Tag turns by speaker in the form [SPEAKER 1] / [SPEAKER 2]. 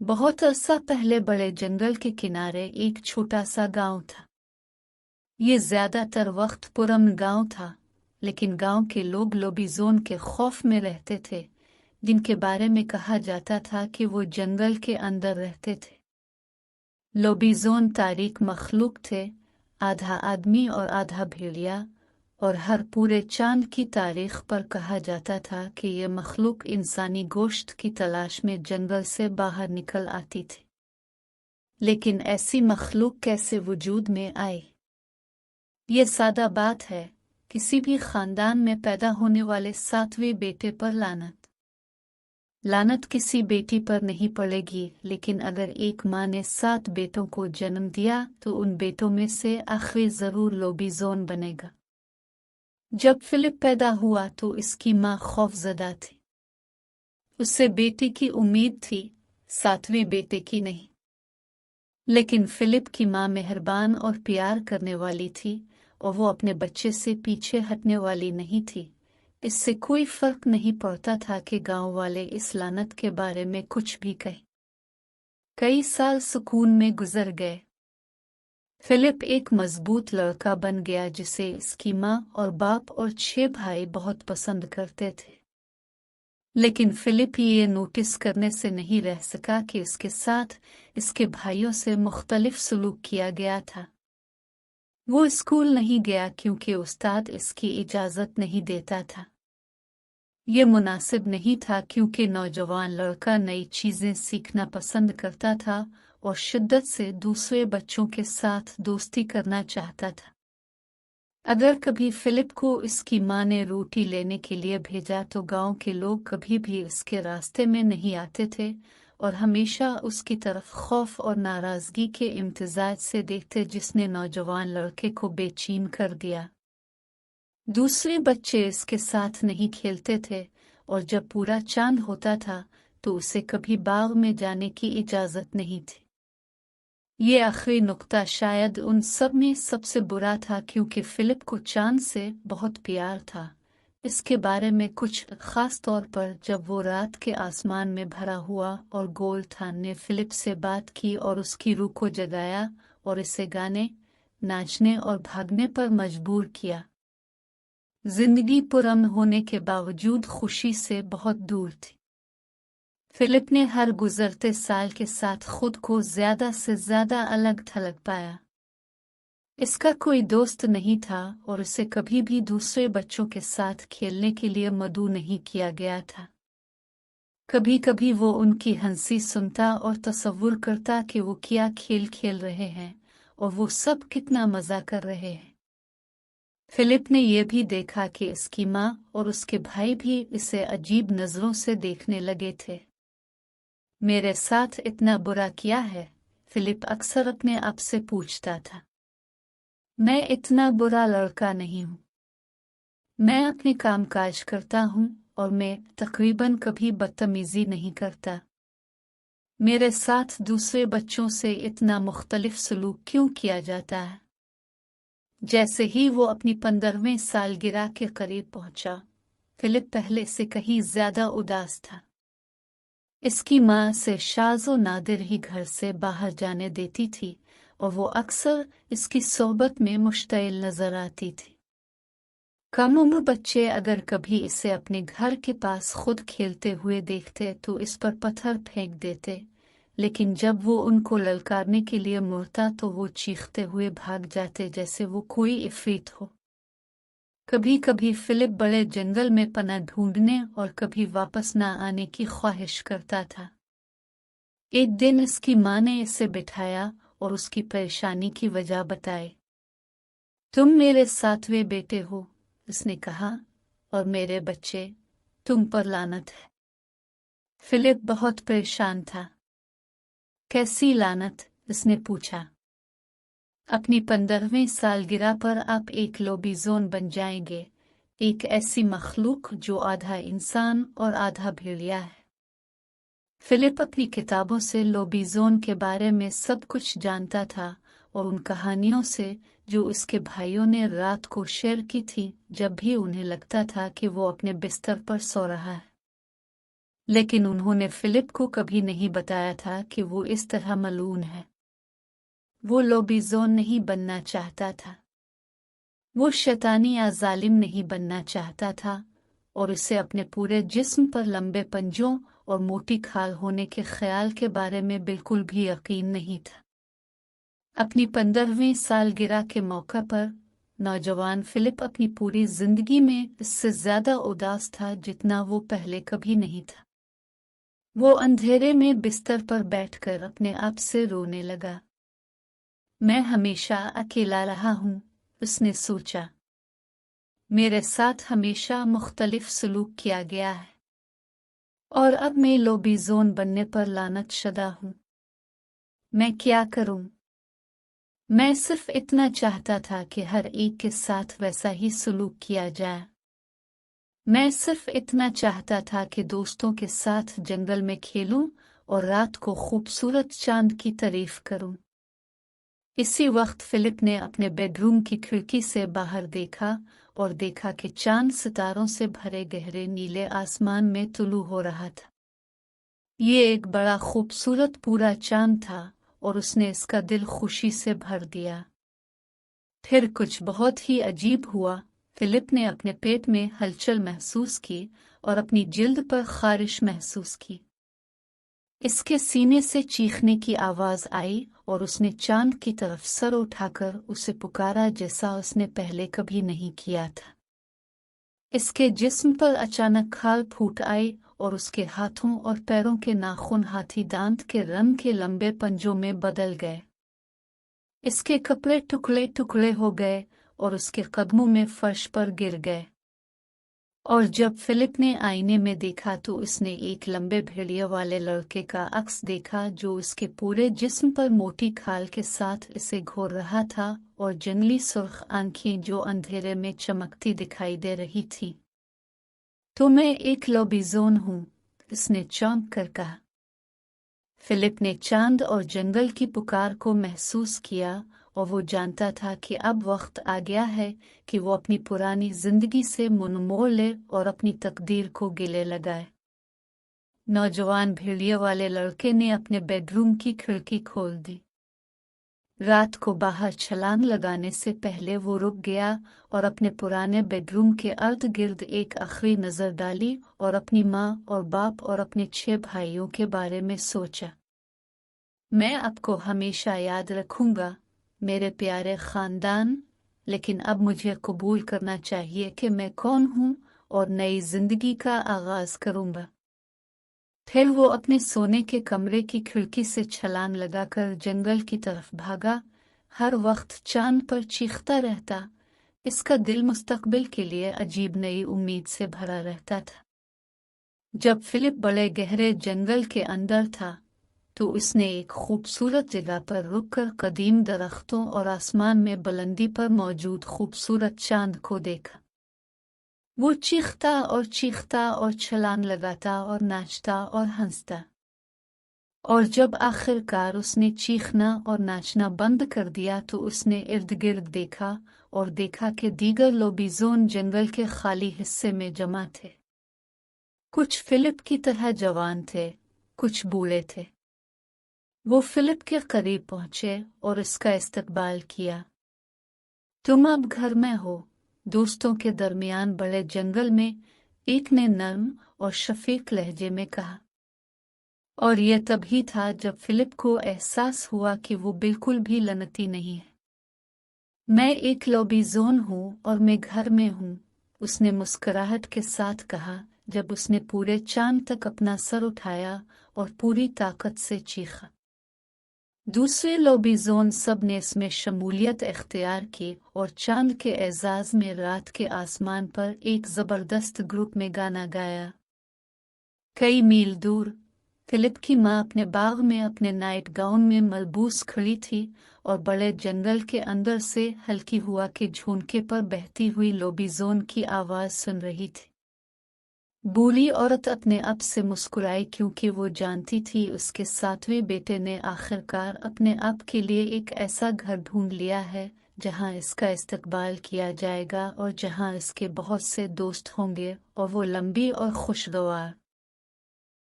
[SPEAKER 1] बहुत अरसा पहले बड़े जंगल के किनारे एक छोटा सा गांव था। ये ज्यादातर वक्त पुरअमन गांव था, लेकिन गांव के लोग लोबीजोन के खौफ में रहते थे, जिनके बारे में कहा जाता था कि वो जंगल के अंदर रहते थे। लोबीजोन तारीक मखलूक थे, आधा आदमी और आधा भेड़िया, और हर पूरे चांद की तारीख पर कहा जाता था कि ये मखलूक इंसानी गोश्त की तलाश में जंगल से बाहर निकल आती थी। लेकिन ऐसी मखलूक कैसे वजूद में आई? ये सादा बात है, किसी भी खानदान में पैदा होने वाले 7वें बेटे पर लानत। लानत किसी बेटी पर नहीं पड़ेगी, लेकिन अगर एक माँ ने 7 बेटों को जन्म दिया तो उन बेटों में से आखिरी जरूर लोबीजोन बनेगा। जब फिलिप पैदा हुआ तो इसकी माँ खौफजदा थी। उससे बेटी की उम्मीद थी, 7वें बेटे की नहीं। लेकिन फिलिप की माँ मेहरबान और प्यार करने वाली थी, और वो अपने बच्चे से पीछे हटने वाली नहीं थी। इससे कोई फर्क नहीं पड़ता था कि गांव वाले इस लानत के बारे में कुछ भी कहें। कई साल सुकून में गुजर गए। फिलिप एक मजबूत लड़का बन गया जिसे इसकी माँ और बाप और 6 भाई बहुत पसंद करते थे। लेकिन फिलिप ये नोटिस करने से नहीं रह सका कि इसके साथ इसके भाइयों से मुख्तलिफ सलूक किया गया था। वो स्कूल नहीं गया क्योंकि उस्ताद इसकी इजाज़त नहीं देता था। ये मुनासिब नहीं था क्योंकि नौजवान लड़का नई चीज़ें सीखना पसंद करता था और शिद्दत से दूसरे बच्चों के साथ दोस्ती करना चाहता था। अगर कभी फिलिप को इसकी माँ ने रोटी लेने के लिए भेजा तो गांव के लोग कभी भी इसके रास्ते में नहीं आते थे और हमेशा उसकी तरफ खौफ और नाराज़गी के इम्तिजाज से देखते, जिसने नौजवान लड़के को बेचैन कर दिया। दूसरे बच्चे इसके साथ नहीं खेलते थे, और जब पूरा चांद होता था तो उसे कभी बाग में जाने की इजाज़त नहीं थी। ये आखिरी नुक्ता शायद उन सब में सबसे बुरा था, क्योंकि फिलिप को चांद से बहुत प्यार था। इसके बारे में कुछ खास तौर पर जब वो रात के आसमान में भरा हुआ और गोल चांद ने फिलिप से बात की और उसकी रूह को जगाया और इसे गाने, नाचने और भागने पर मजबूर किया। जिंदगी पुरअमन होने के बावजूद खुशी से बहुत दूर थी। फिलिप ने हर गुजरते साल के साथ खुद को ज्यादा से ज्यादा अलग थलग पाया। इसका कोई दोस्त नहीं था और उसे कभी भी दूसरे बच्चों के साथ खेलने के लिए मदऊ नहीं किया गया था। कभी कभी वो उनकी हंसी सुनता और तसव्वुर करता कि वो क्या खेल खेल रहे हैं और वो सब कितना मजा कर रहे हैं। फिलिप ने यह भी देखा कि इसकी माँ और उसके भाई भी इसे अजीब नजरों से देखने लगे थे। मेरे साथ इतना बुरा किया है? फिलिप अक्सर अपने आप से पूछता था। मैं इतना बुरा लड़का नहीं हूँ। मैं अपने कामकाज करता हूँ और मैं तकरीबन कभी बदतमीजी नहीं करता। मेरे साथ दूसरे बच्चों से इतना मुख्तलिफ सलूक क्यों किया जाता है? जैसे ही वो अपनी 15वें सालगिरह के करीब पहुंचा, फिलिप पहले से कहीं ज्यादा उदास था। इसकी माँ से शाज़ व नादिर ही घर से बाहर जाने देती थी और वो अक्सर इसकी सोहबत में मुश्तइल नजर आती थी। कम उम्र बच्चे अगर कभी इसे अपने घर के पास खुद खेलते हुए देखते तो इस पर पत्थर फेंक देते, लेकिन जब वो उनको ललकारने के लिए मुड़ता तो वो चीखते हुए भाग जाते जैसे वो कोई इफरीत हो। कभी कभी फिलिप बड़े जंगल में पनाह ढूंढने और कभी वापस न आने की ख्वाहिश करता था। एक दिन इसकी माँ ने इसे बिठाया और उसकी परेशानी की वजह बताई। तुम मेरे 7वें बेटे हो, उसने कहा, और मेरे बच्चे, तुम पर लानत है। फिलिप बहुत परेशान था। कैसी लानत? उसने पूछा। अपनी 15वीं सालगिरह पर आप एक लोबीजोन बन जाएंगे, एक ऐसी मखलूक जो आधा इंसान और आधा भेड़िया है। फिलिप अपनी किताबों से लोबीजोन के बारे में सब कुछ जानता था और उन कहानियों से जो उसके भाइयों ने रात को शेयर की थी जब भी उन्हें लगता था कि वो अपने बिस्तर पर सो रहा है। लेकिन उन्होंने फिलिप को कभी नहीं बताया था कि वो इस तरह मलून है। वो लोबीजोन नहीं बनना चाहता था। वो शैतानी या जालिम नहीं बनना चाहता था और उसे अपने पूरे जिस्म पर लंबे पंजों और मोटी खाल होने के ख्याल के बारे में बिल्कुल भी यकीन नहीं था। अपनी 15वीं सालगिरह के मौका पर नौजवान फिलिप अपनी पूरी जिंदगी में इससे ज्यादा उदास था जितना वो पहले कभी नहीं था। वो अंधेरे में बिस्तर पर बैठकर अपने आप से रोने लगा। मैं हमेशा अकेला रहा हूँ, उसने सोचा। मेरे साथ हमेशा मुख्तलिफ सलूक किया गया है और अब मैं लोबीजोन बनने पर लानत शुदा हूँ। मैं क्या करूँ? मैं सिर्फ इतना चाहता था कि हर एक के साथ वैसा ही सलूक किया जाए। मैं सिर्फ इतना चाहता था कि दोस्तों के साथ जंगल में खेलूं और रात को खूबसूरत चांद की तारीफ करूं। इसी वक्त फिलिप ने अपने बेडरूम की खिड़की से बाहर देखा और देखा कि चांद सितारों से भरे गहरे नीले आसमान में तुलू हो रहा था। ये एक बड़ा खूबसूरत पूरा चांद था और उसने इसका दिल खुशी से भर दिया। फिर कुछ बहुत ही अजीब हुआ। फिलिप ने अपने पेट में हलचल महसूस की और अपनी जिल्द पर खारिश महसूस की। इसके सीने से चीखने की आवाज आई और उसने चांद की तरफ सर उठाकर उसे पुकारा जैसा उसने पहले कभी नहीं किया था। इसके जिस्म पर अचानक खाल फूट आई और उसके हाथों और पैरों के नाखून हाथी दांत के रंग के लंबे पंजों में बदल गए। इसके कपड़े टुकड़े टुकड़े हो गए और उसके कदमों में फर्श पर गिर गए। और जब फिलिप ने आईने में देखा तो उसने एक लंबे भेड़िए वाले लड़के का अक्स देखा जो उसके पूरे जिस्म पर मोटी खाल के साथ इसे घोर रहा था और जंगली सुर्ख आंखें जो अंधेरे में चमकती दिखाई दे रही थी। तो मैं एक लोबीजोन हूँ, उसने चौंक कर कहा। फिलिप ने चांद और जंगल की पुकार को महसूस किया और वो जानता था कि अब वक्त आ गया है कि वो अपनी पुरानी जिंदगी से मुंह मोड़ ले और अपनी तकदीर को गिले लगाए। नौजवान भेड़िए वाले लड़के ने अपने बेडरूम की खिड़की खोल दी। रात को बाहर छलांग लगाने से पहले वो रुक गया और अपने पुराने बेडरूम के अर्द गिर्द एक आखिरी नजर डाली और अपनी माँ और बाप और अपने 6 भाइयों के बारे में सोचा। मैं आपको हमेशा याद रखूंगा, मेरे प्यारे खानदान, लेकिन अब मुझे कबूल करना चाहिए कि मैं कौन हूँ और नई जिंदगी का आगाज करूंगा। फिर वो अपने सोने के कमरे की खिड़की से छलांग लगाकर जंगल की तरफ भागा। हर वक्त चांद पर चीखता रहता। इसका दिल मुस्तकबिल के लिए अजीब नई उम्मीद से भरा रहता था। जब फिलिप बड़े गहरे जंगल के अंदर था तो उसने एक खूबसूरत जगह पर रुककर कदीम दरख्तों और आसमान में बुलंदी पर मौजूद खूबसूरत चांद को देखा। वो चीखता और छलांग लगाता और नाचता और हंसता। और जब आखिरकार उसने चीखना और नाचना बंद कर दिया तो उसने इर्द गिर्द देखा और देखा कि दीगर लोबीजोन जंगल के खाली हिस्से में जमा थे। कुछ फिलिप की तरह जवान थे, कुछ बूढ़े थे। वो फिलिप के करीब पहुंचे और इसका इस्तकबाल किया। तुम अब घर में हो, दोस्तों के दरमियान बड़े जंगल में, एक ने नर्म और शफीक लहजे में कहा। और यह तभी था जब फिलिप को एहसास हुआ कि वो बिल्कुल भी लनती नहीं है। मैं एक लोबीजोन हूँ और मैं घर में हूँ, उसने मुस्कुराहट के साथ कहा जब उसने पूरे चांद तक अपना सर उठाया और पूरी ताकत से चीखा। दूसरे लोबीजोन सब ने इसमें शमूलियत इख्तियार की और चांद के एजाज में रात के आसमान पर एक जबरदस्त ग्रुप में गाना गाया। कई मील दूर फिलिप की माँ अपने बाग में अपने नाइट गाउन में मलबूस खड़ी थी और बड़े जंगल के अंदर से हल्की हुआ के झोंके पर बहती हुई लोबीजोन की आवाज सुन रही थी। बूढ़ी औरत अपने आप से मुस्कुराई क्योंकि वो जानती थी उसके 7वें बेटे ने आखिरकार अपने आप के लिए एक ऐसा घर ढूंढ लिया है जहां इसका इस्तकबाल किया जाएगा और जहां इसके बहुत से दोस्त होंगे और वो लंबी और खुशगवार